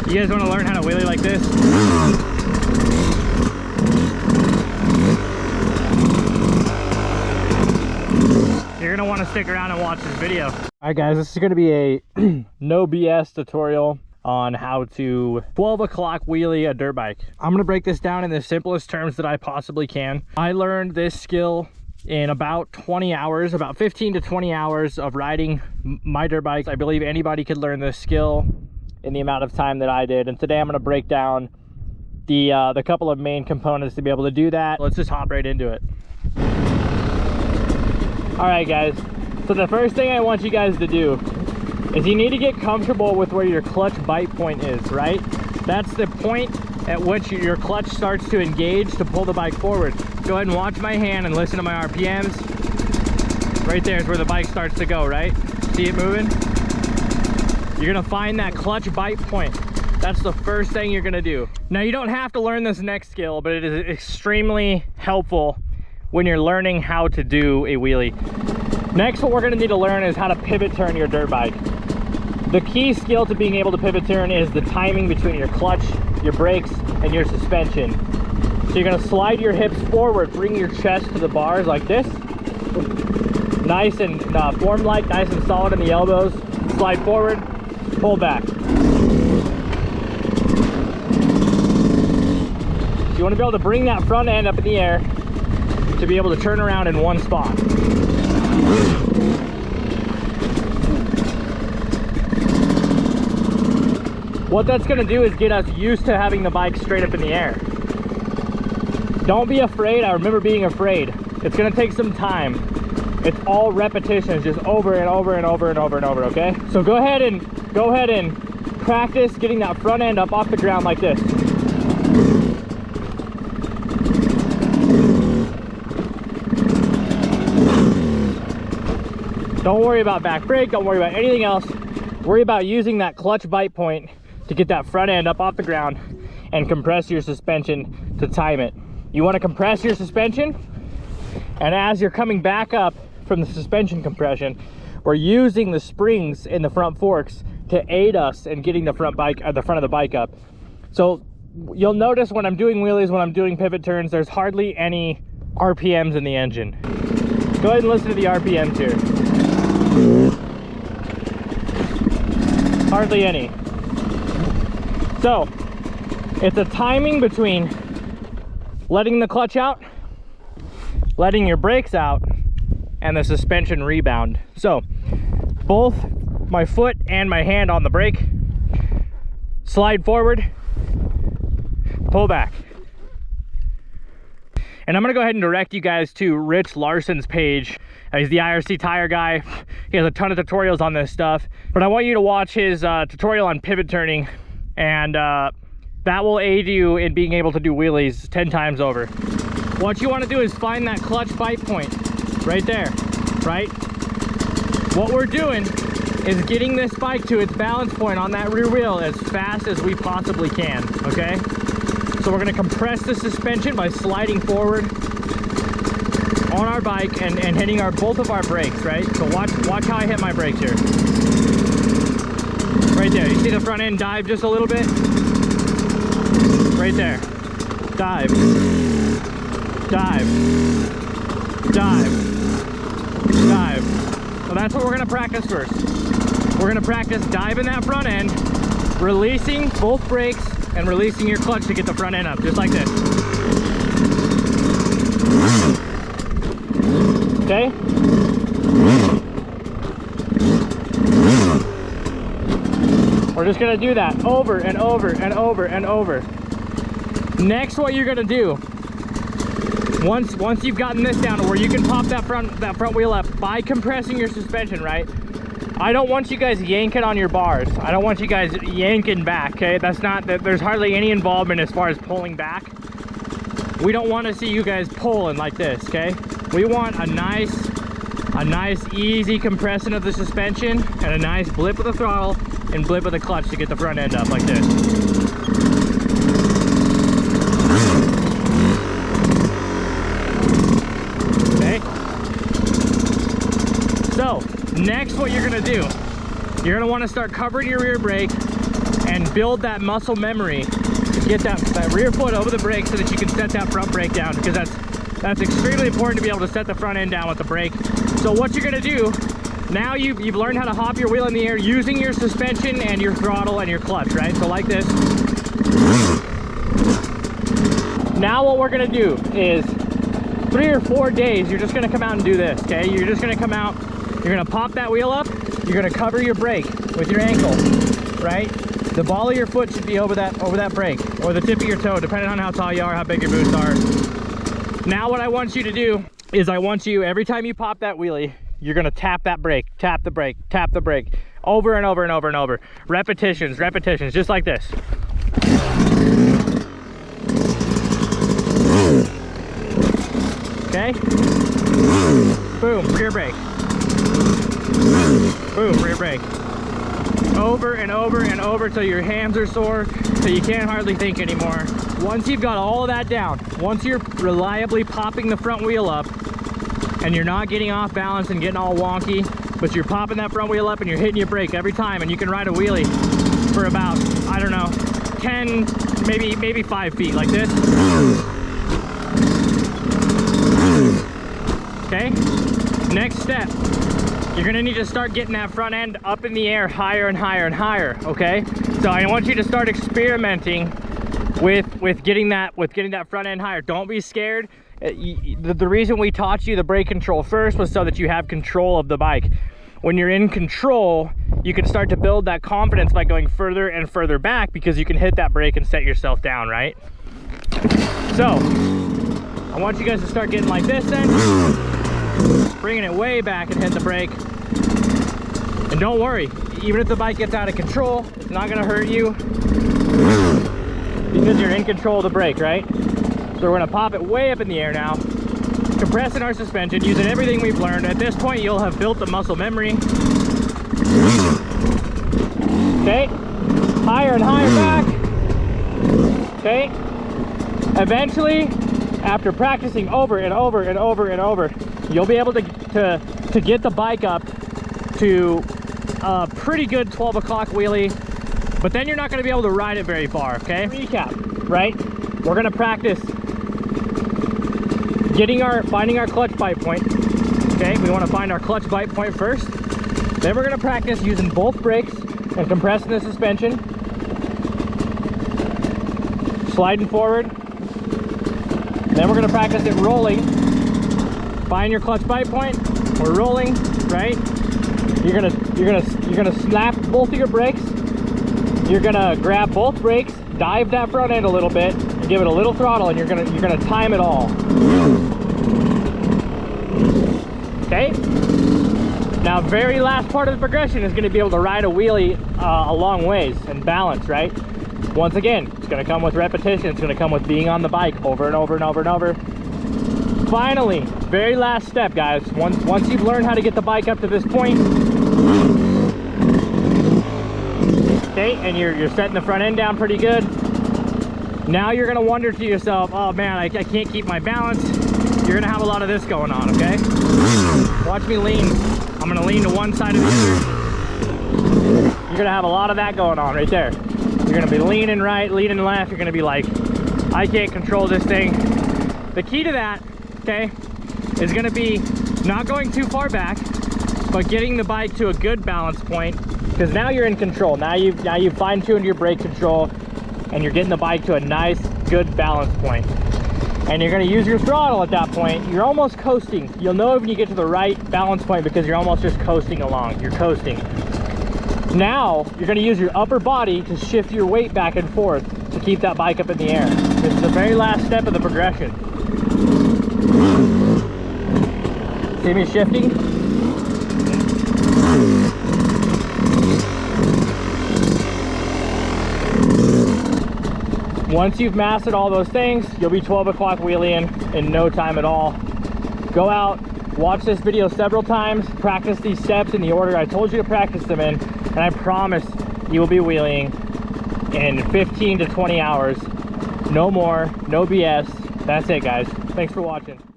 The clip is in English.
You guys want to learn how to wheelie like this? You're gonna want to stick around and watch this video. All right guys, this is gonna be a no BS tutorial on how to 12 o'clock wheelie a dirt bike. I'm gonna break this down in the simplest terms that I possibly can. I learned this skill in about 20 hours, about 15 to 20 hours of riding my dirt bike. I believe anybody could learn this skill in the amount of time that I did. And today I'm gonna break down the couple of main components to be able to do that. Let's just hop right into it. All right guys, so the first thing I want you guys to do is you need to get comfortable with where your clutch bite point is, right? That's the point at which your clutch starts to engage to pull the bike forward. Go ahead and watch my hand and listen to my RPMs. Right there is where the bike starts to go, right? See it moving? You're gonna find that clutch bite point. That's the first thing you're gonna do. Now you don't have to learn this next skill, but it is extremely helpful when you're learning how to do a wheelie. Next, what we're gonna need to learn is how to pivot turn your dirt bike. The key skill to being able to pivot turn is the timing between your clutch, your brakes, and your suspension. So you're gonna slide your hips forward, bring your chest to the bars like this. Nice and form-like, nice and solid in the elbows. Slide forward, pull back. So you wanna be able to bring that front end up in the air to be able to turn around in one spot. What that's going to do is get us used to having the bike straight up in the air. Don't be afraid. I remember being afraid. It's going to take some time. It's all repetitions, just over and over and over and over and over, okay? So go ahead and practice getting that front end up off the ground like this. Don't worry about back brake, don't worry about anything else. Worry about using that clutch bite point to get that front end up off the ground and compress your suspension to time it. You want to compress your suspension, and as you're coming back up from the suspension compression, we're using the springs in the front forks to aid us in getting the front of the bike up. So you'll notice when I'm doing wheelies, when I'm doing pivot turns, there's hardly any RPMs in the engine. Go ahead and listen to the RPMs here. Hardly any. So it's a timing between letting the clutch out, letting your brakes out, and the suspension rebound. So both my foot and my hand on the brake, slide forward, pull back. And I'm gonna go ahead and direct you guys to Rich Larson's page. He's the IRC tire guy. He has a ton of tutorials on this stuff, but I want you to watch his tutorial on pivot turning, and that will aid you in being able to do wheelies 10 times over. What you want to do is find that clutch bite point right there, right? What we're doing is getting this bike to its balance point on that rear wheel as fast as we possibly can, okay? So we're going to compress the suspension by sliding forward on our bike and hitting both of our brakes, right? So watch how I hit my brakes here. Right there, you see the front end dive just a little bit? Right there. Dive. Dive. Dive. Dive. So that's what we're gonna practice first. We're gonna practice diving that front end, releasing both brakes, and releasing your clutch to get the front end up, just like this. Okay? We're just gonna do that over and over and over and over. Next, what you're gonna do, once you've gotten this down to where you can pop that front wheel up by compressing your suspension, right? I don't want you guys yanking on your bars. I don't want you guys yanking back, okay? There's hardly any involvement as far as pulling back. We don't want to see you guys pulling like this, okay? We want a nice easy compression of the suspension and a nice blip of the throttle and blip of the clutch to get the front end up like this. Okay? So, next what you're gonna do, you're gonna wanna start covering your rear brake and and build that muscle memory to get that rear foot over the brake so that you can set that front brake down, because that's extremely important to be able to set the front end down with the brake. So what you're gonna do, now you've learned how to hop your wheel in the air using your suspension and your throttle and your clutch, right? So like this. Now what we're gonna do is 3 or 4 days, you're just gonna come out and do this, okay? You're just gonna come out, you're gonna pop that wheel up, you're gonna cover your brake with your ankle, right? The ball of your foot should be over that brake, or the tip of your toe, depending on how tall you are, how big your boots are. Now what I want you to do is I want you, every time you pop that wheelie, you're gonna tap that brake, tap the brake, tap the brake, over and over and over and over. Repetitions, repetitions, just like this. Okay? Boom, rear brake. Boom, rear brake. Over and over and over till your hands are sore, till you can't hardly think anymore. Once you've got all of that down, once you're reliably popping the front wheel up, and you're not getting off balance and getting all wonky, but you're popping that front wheel up and you're hitting your brake every time, and you can ride a wheelie for about, I don't know, 10, maybe 5 feet, like this. Okay, next step, you're gonna need to start getting that front end up in the air higher and higher and higher, okay? So I want you to start experimenting with getting that front end higher. Don't be scared. The reason we taught you the brake control first was so that you have control of the bike. When you're in control, you can start to build that confidence by going further and further back, because you can hit that brake and set yourself down, right? So I want you guys to start getting like this then, bringing it way back and hit the brake. And don't worry, even if the bike gets out of control, it's not gonna hurt you, because you're in control of the brake, right? So we're gonna pop it way up in the air now, compressing our suspension, using everything we've learned. At this point, you'll have built the muscle memory. Okay, higher and higher back. Okay, eventually, after practicing over and over and over and over, you'll be able to get the bike up to a pretty good 12 o'clock wheelie, but then you're not going to be able to ride it very far, okay? Recap, right? We're going to practice finding our clutch bite point, okay? We want to find our clutch bite point first. Then we're going to practice using both brakes and compressing the suspension, sliding forward. Then we're going to practice it rolling. Find your clutch bite point. We're rolling, right? You're gonna snap both of your brakes. You're gonna grab both brakes, dive that front end a little bit, and give it a little throttle, and you're gonna time it all. Okay? Now, very last part of the progression is gonna be able to ride a wheelie a long ways and balance, right? Once again, it's gonna come with repetition. It's gonna come with being on the bike over and over and over and over. Finally, very last step, guys. Once you've learned how to get the bike up to this point, okay, and you're setting the front end down pretty good. Now you're gonna wonder to yourself, oh man, I can't keep my balance. You're gonna have a lot of this going on, okay? Watch me lean. I'm gonna lean to one side of the other. You're gonna have a lot of that going on right there. You're gonna be leaning right, leaning left. You're gonna be like, I can't control this thing. The key to that, okay, is gonna be not going too far back, but getting the bike to a good balance point, because now you're in control. Now you've fine-tuned your brake control, and you're getting the bike to a nice, good balance point. And you're gonna use your throttle at that point. You're almost coasting. You'll know when you get to the right balance point, because you're almost just coasting along. You're coasting. Now, you're gonna use your upper body to shift your weight back and forth to keep that bike up in the air. This is the very last step of the progression. See me shifting? Once you've mastered all those things, you'll be 12 o'clock wheeling in no time at all. Go out, watch this video several times, practice these steps in the order I told you to practice them in, and I promise you will be wheeling in 15 to 20 hours. No more, no BS. That's it, guys. Thanks for watching.